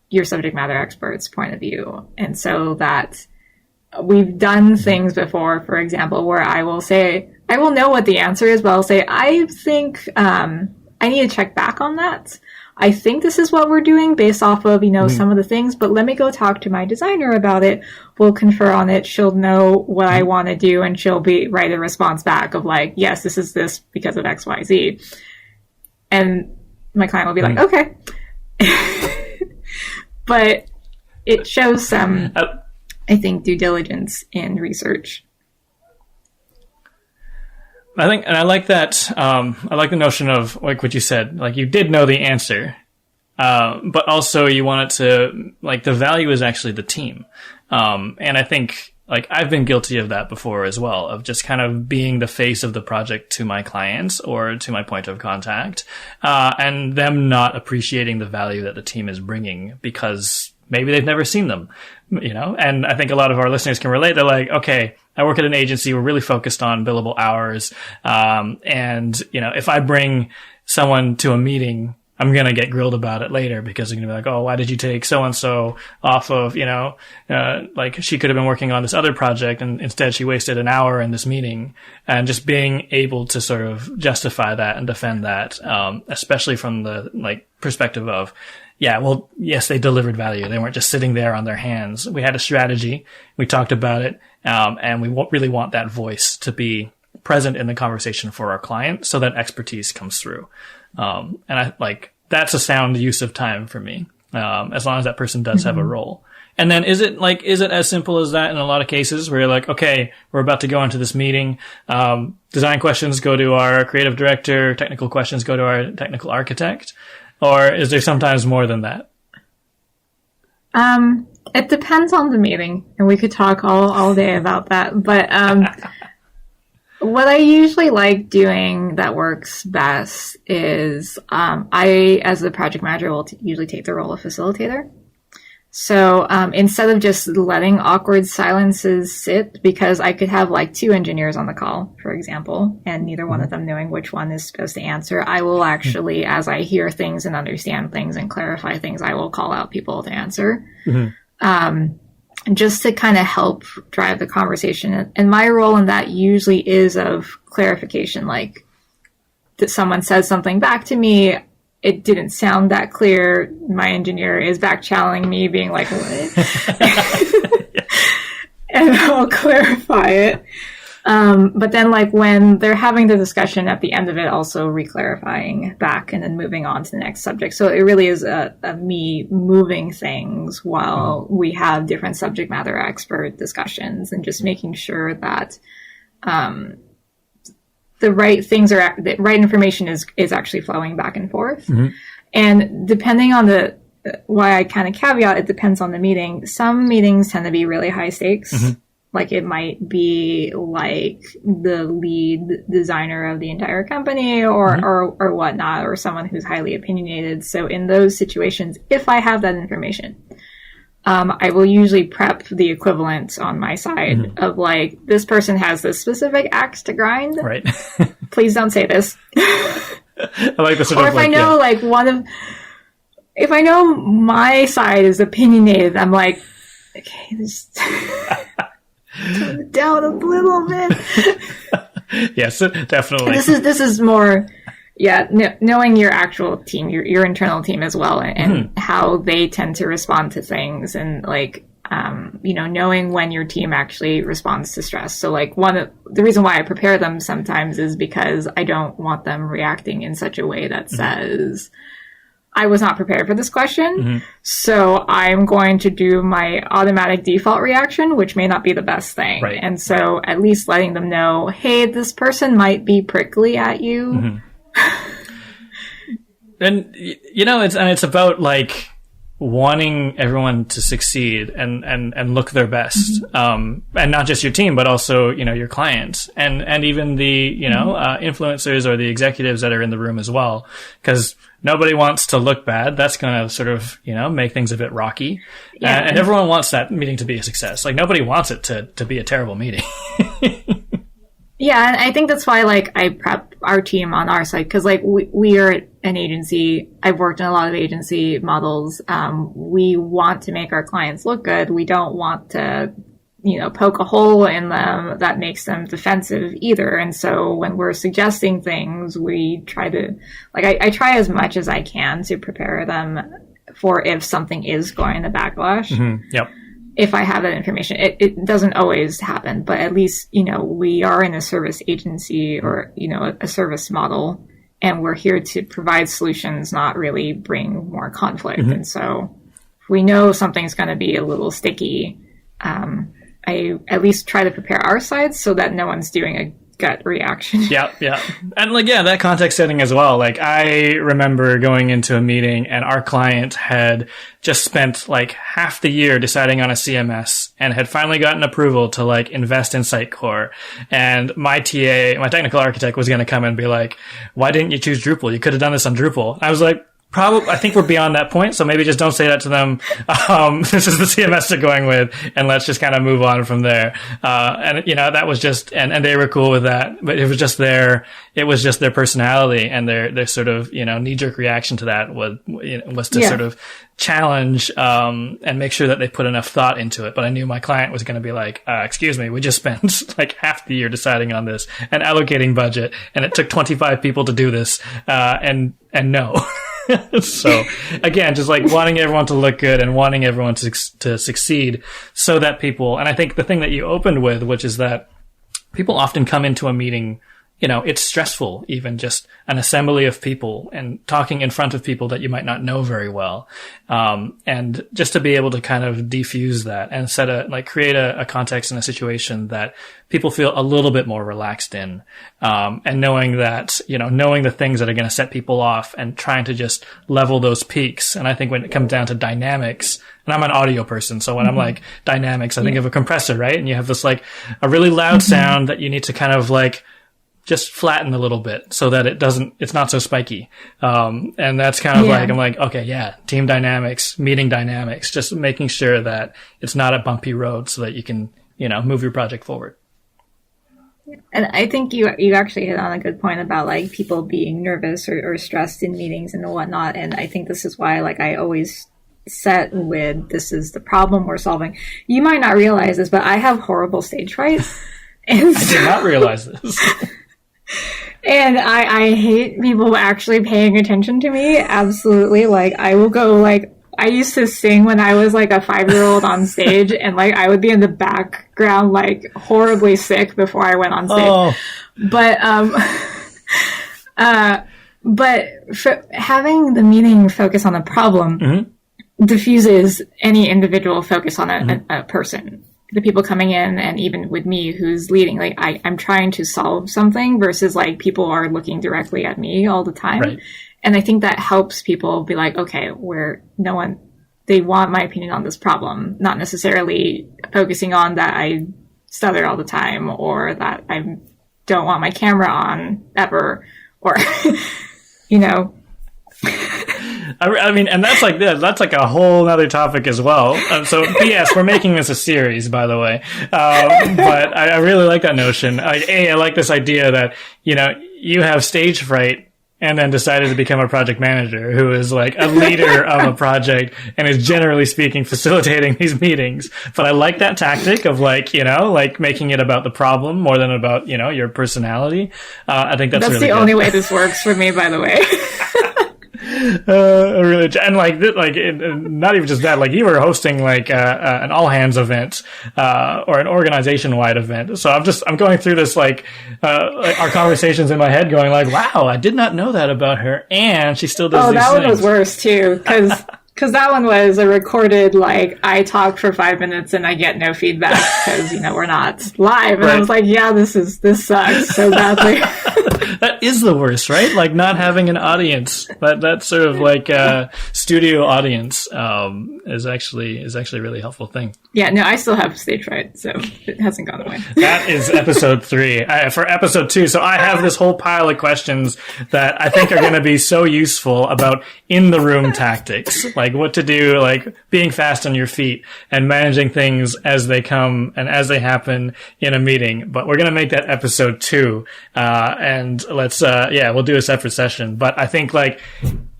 your subject matter expert's point of view. And so that we've done things before, for example, where I will know what the answer is, but I'll say, I think, I need to check back on that. I think this is what we're doing based off of, you know, some of the things, but let me go talk to my designer about it. We'll confer on it. She'll know what I want to do, and she'll write a response back of like, yes, this is this because of X, Y, Z. And my client will be like, okay. But it shows some, I think, due diligence in research. I think, and I like that. I like the notion of like what you said. Like you did know the answer, but also you want it to like the value is actually the team. And I think like I've been guilty of that before as well, of just kind of being the face of the project to my clients or to my point of contact, and them not appreciating the value that the team is bringing because maybe they've never seen them, you know? And I think a lot of our listeners can relate. They're like, okay, I work at an agency. We're really focused on billable hours. And, you know, if I bring someone to a meeting, I'm going to get grilled about it later because they're going to be like, oh, why did you take so-and-so off of, you know, like she could have been working on this other project and instead she wasted an hour in this meeting. And just being able to sort of justify that and defend that, especially from the like perspective of, yeah, well, yes, they delivered value. They weren't just sitting there on their hands. We had a strategy. We talked about it. And we really want that voice to be present in the conversation for our client so that expertise comes through. And I like, that's a sound use of time for me. As long as that person does have a role. And then is it as simple as that in a lot of cases where you're like, okay, we're about to go into this meeting. Design questions go to our creative director. Technical questions go to our technical architect. Or is there sometimes more than that? It depends on the meeting, and we could talk all day about that. But what I usually like doing that works best is I, as the project manager, will usually take the role of facilitator. So instead of just letting awkward silences sit, because I could have like two engineers on the call, for example, and neither one of them knowing which one is supposed to answer, I will actually, as I hear things and understand things and clarify things, I will call out people to answer. Just to kind of help drive the conversation. And my role in that usually is of clarification, like that someone says something back to me, it didn't sound that clear. My engineer is back channeling me, being like, what? And I'll clarify it. But then like when they're having the discussion at the end of it, also re-clarifying back and then moving on to the next subject. So it really is a me moving things while we have different subject matter expert discussions and just making sure that, the right things are, the right information is actually flowing back and forth. And depending on why I kind of caveat, it depends on the meeting. Some meetings tend to be really high stakes. Like it might be like the lead designer of the entire company or whatnot, or someone who's highly opinionated. So in those situations, if I have that information, I will usually prep the equivalent on my side of like, this person has this specific axe to grind. Right. Please don't say this. I like this. Or if I know if I know my side is opinionated, I'm like, okay, just tone it down a little bit. Yes, definitely. This is more, knowing your actual team, your internal team as well, and how they tend to respond to things, and like, knowing when your team actually responds to stress. So like the reason why I prepare them sometimes is because I don't want them reacting in such a way that says, I was not prepared for this question, so I'm going to do my automatic default reaction, which may not be the best thing. Right. And so at least letting them know, hey, this person might be prickly at you. And, it's about like wanting everyone to succeed and look their best. And not just your team, but also, your clients and even the, influencers or the executives that are in the room as well. 'Cause nobody wants to look bad. That's going to sort of, make things a bit rocky. Yeah. And everyone wants that meeting to be a success. Like nobody wants it to be a terrible meeting. Yeah, and I think that's why, like, I prep our team on our side, because, like, we are an agency. I've worked in a lot of agency models. We want to make our clients look good. We don't want to, poke a hole in them that makes them defensive either. And so when we're suggesting things, we try to, like, I try as much as I can to prepare them for if something is going to backlash. Yep. If I have that information. It doesn't always happen, but at least, we are in a service agency or, a service model, and we're here to provide solutions, not really bring more conflict. And so if we know something's going to be a little sticky, I at least try to prepare our side so that no one's doing gut reaction. Yeah. And like, yeah, that context setting as well. Like, I remember going into a meeting and our client had just spent like half the year deciding on a CMS and had finally gotten approval to like invest in Sitecore. And my TA, my technical architect, was going to come and be like, why didn't you choose Drupal? You could have done this on Drupal. I was like, I think we're beyond that point, so maybe just don't say that to them. This is the CMS they're going with, and let's just kind of move on from there. And you know, that was just, and they were cool with that, but it was just their personality and their sort of, you know, knee-jerk reaction to that was to sort of challenge, and make sure that they put enough thought into it. But I knew my client was going to be like, excuse me, we just spent like half the year deciding on this and allocating budget, and it took 25 people to do this, and no. So again, just like wanting everyone to look good and wanting everyone to succeed so that people, and I think the thing that you opened with, which is that people often come into a meeting, you know, it's stressful, even just an assembly of people and talking in front of people that you might not know very well. And just to be able to kind of defuse that and create a context and a situation that people feel a little bit more relaxed in. And knowing that, you know, knowing the things that are going to set people off and trying to just level those peaks. And I think when it comes down to dynamics, and I'm an audio person, so when I'm like dynamics, I think of a compressor, right? And you have this like a really loud sound that you need to kind of like just flatten a little bit so that it's not so spiky. And that's kind of like, I'm like, okay, yeah, team dynamics, meeting dynamics, just making sure that it's not a bumpy road so that you can, you know, move your project forward. And I think you actually hit on a good point about like people being nervous or stressed in meetings and whatnot. And I think this is why like I always set with, this is the problem we're solving. You might not realize this, but I have horrible stage fright. And I did not realize this. And I hate people actually paying attention to me. Absolutely. Like, I will go, like, I used to sing when I was like a 5-year-old on stage, and like I would be in the background, like horribly sick before I went on stage. Oh. But having the meeting focus on a problem diffuses any individual focus on a person. The people coming in, and even with me who's leading, like I'm trying to solve something versus like people are looking directly at me all the time. Right. And I think that helps people be like, okay, they want my opinion on this problem, not necessarily focusing on that I stutter all the time or that I don't want my camera on ever, or, you know. I mean, and that's like a whole other topic as well. So, P.S., we're making this a series, by the way. But I really like that notion. I like this idea that, you know, you have stage fright and then decided to become a project manager who is like a leader of a project and is generally speaking facilitating these meetings. But I like that tactic of like, you know, like making it about the problem more than about, you know, your personality. I think that's really the good. Only way this works for me, by the way. Really, and not even just that, like you were hosting like an all hands event or an organization wide event. So I'm going through this like our conversations in my head, going like, wow, I did not know that about her, and she still does. Oh, these that things. One was worse too, because that one was a recorded, like, I talk for 5 minutes and I get no feedback because, you know, we're not live. And right. I was like, yeah, this sucks so badly. That is the worst, right? Like not having an audience. That sort of like studio audience is actually a really helpful thing. Yeah, no, I still have stage fright, so it hasn't gone away. That is episode 3. For episode 2, so I have this whole pile of questions that I think are going to be so useful about in-the-room tactics, like what to do, like being fast on your feet and managing things as they come and as they happen in a meeting. But we're going to make that episode 2, and let's, we'll do a separate session. But I think like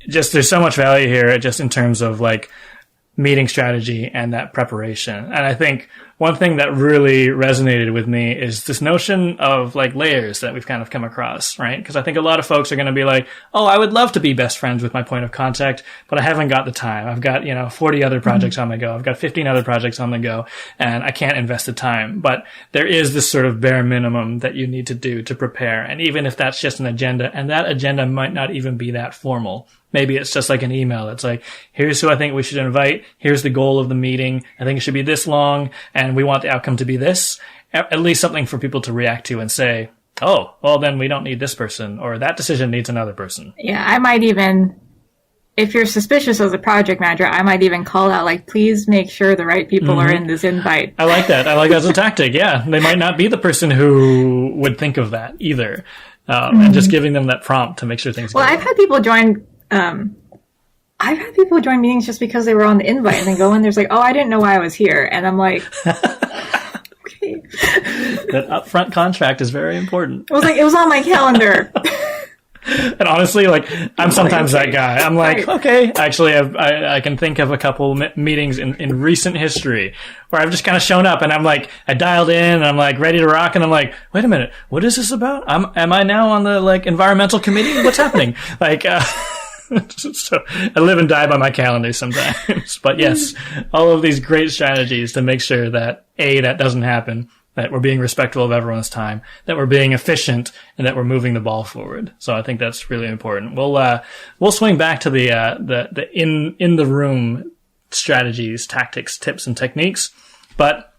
just there's so much value here just in terms of like meeting strategy and that preparation. And I think one thing that really resonated with me is this notion of like layers that we've kind of come across, right? Because I think a lot of folks are going to be like, oh, I would love to be best friends with my point of contact, but I haven't got the time. I've got, 40 other projects on the go. I've got 15 other projects on the go, and I can't invest the time. But there is this sort of bare minimum that you need to do to prepare. And even if that's just an agenda, and that agenda might not even be that formal. Maybe it's just like an email. It's like, here's who I think we should invite. Here's the goal of the meeting. I think it should be this long, and we want the outcome to be this. At least something for people to react to and say, oh, well, then we don't need this person, or that decision needs another person. Yeah, I might even, if you're suspicious as a project manager, I might even call out, like, please make sure the right people are in this invite. I like that. I like that as a tactic. Yeah, they might not be the person who would think of that either. And just giving them that prompt to make sure things go well. I've had people join meetings just because they were on the invite and then go in, there's like, oh, I didn't know why I was here. And I'm like, okay. That upfront contract is very important. It was on my calendar. And honestly, like, I'm sometimes that guy. I'm like, okay, actually, I can think of a couple meetings in recent history where I've just kind of shown up and I'm like, I dialed in and I'm like ready to rock and I'm like, wait a minute, what is this about? Am I now on the like environmental committee? What's happening? Like, so I live and die by my calendar sometimes. But yes, all of these great strategies to make sure that that doesn't happen, that we're being respectful of everyone's time, that we're being efficient, and that we're moving the ball forward. So I think that's really important. We'll swing back to the in the room strategies, tactics, tips, and techniques. But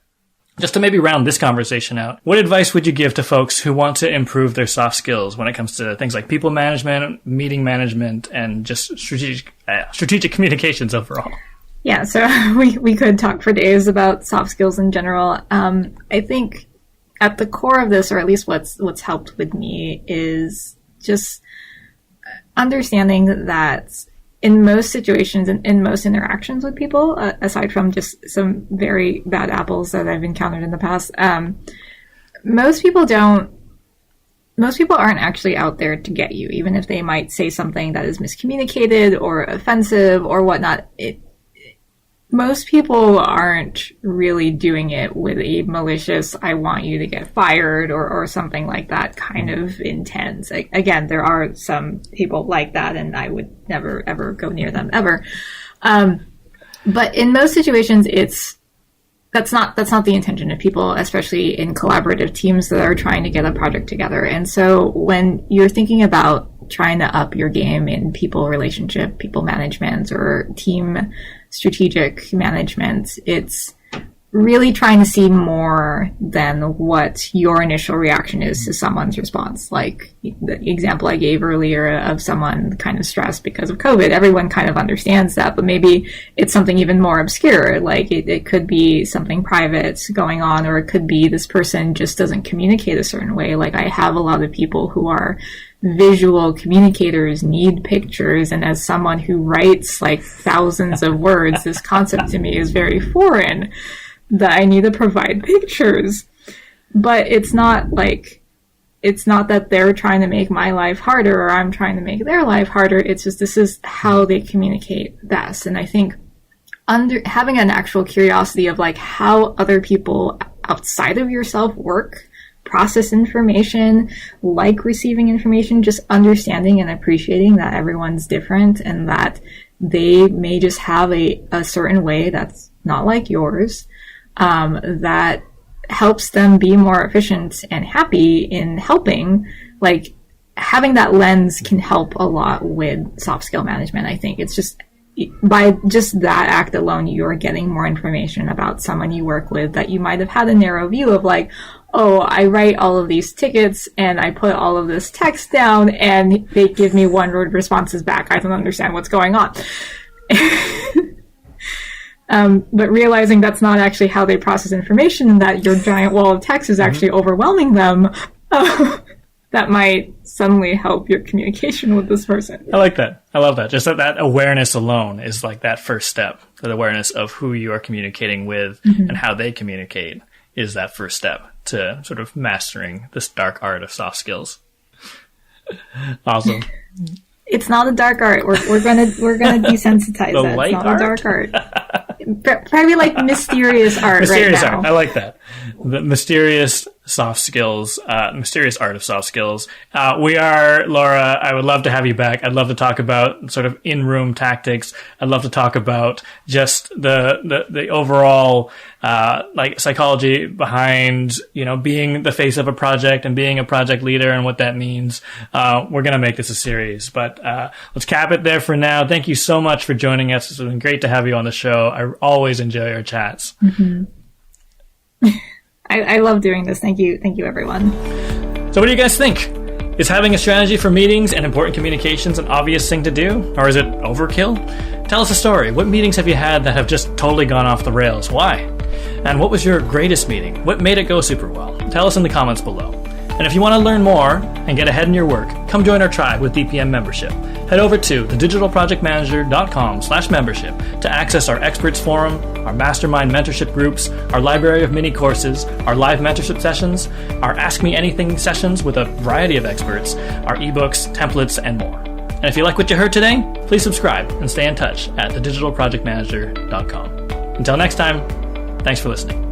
just to maybe round this conversation out, what advice would you give to folks who want to improve their soft skills when it comes to things like people management, meeting management, and just strategic communications overall? Yeah, so we could talk for days about soft skills in general. I think at the core of this, or at least what's helped with me, is just understanding that in most situations and in most interactions with people, aside from just some very bad apples that I've encountered in the past, most people aren't actually out there to get you, even if they might say something that is miscommunicated or offensive or whatnot. Most people aren't really doing it with a malicious, I want you to get fired or something like that kind of intent. Again, there are some people like that, and I would never, ever go near them, ever. But in most situations, that's not the intention of people, especially in collaborative teams that are trying to get a project together. And so when you're thinking about trying to up your game in people relationship, people management, or team strategic management, it's really trying to see more than what your initial reaction is to someone's response. Like the example I gave earlier of someone kind of stressed because of COVID, everyone kind of understands that, but maybe it's something even more obscure. Like it could be something private going on, or it could be this person just doesn't communicate a certain way. Like I have a lot of people who are visual communicators, need pictures, and as someone who writes like thousands of words, this concept to me is very foreign, that I need to provide pictures. But it's not that they're trying to make my life harder or I'm trying to make their life harder. It's just this is how they communicate best. And I think having an actual curiosity of like how other people outside of yourself work, process information, like receiving information, just understanding and appreciating that everyone's different and that they may just have a certain way that's not like yours, that helps them be more efficient and happy in helping. Like having that lens can help a lot with soft skill management. I think it's just by just that act alone, you're getting more information about someone you work with that you might have had a narrow view of, like, oh, I write all of these tickets and I put all of this text down and they give me one-word responses back. I don't understand what's going on. But realizing that's not actually how they process information and that your giant wall of text is actually overwhelming them, that might suddenly help your communication with this person. I like that. I love that. Just that awareness alone is like that first step. That awareness of who you are communicating with and how they communicate is that first step to sort of mastering this dark art of soft skills. Awesome. It's not a dark art. We're gonna desensitize the that. Light It's not art? a dark art. Probably like mysterious art. Mysterious right now. art. I like that. The mysterious soft skills, mysterious art of soft skills. We are, Laura, I would love to have you back. I'd love to talk about sort of in-room tactics. I'd love to talk about just the overall, like psychology behind, being the face of a project and being a project leader and what that means. We're going to make this a series, but, let's cap it there for now. Thank you so much for joining us. It's been great to have you on the show. I always enjoy our chats. Mm-hmm. I love doing this. Thank you. Thank you, everyone. So what do you guys think? Is having a strategy for meetings and important communications an obvious thing to do? Or is it overkill? Tell us a story. What meetings have you had that have just totally gone off the rails? Why? And what was your greatest meeting? What made it go super well? Tell us in the comments below. And if you want to learn more and get ahead in your work, come join our tribe with DPM membership. Head over to thedigitalprojectmanager.com/membership to access our experts forum, our mastermind mentorship groups, our library of mini courses, our live mentorship sessions, our Ask Me Anything sessions with a variety of experts, our ebooks, templates, and more. And if you like what you heard today, please subscribe and stay in touch at thedigitalprojectmanager.com. Until next time, thanks for listening.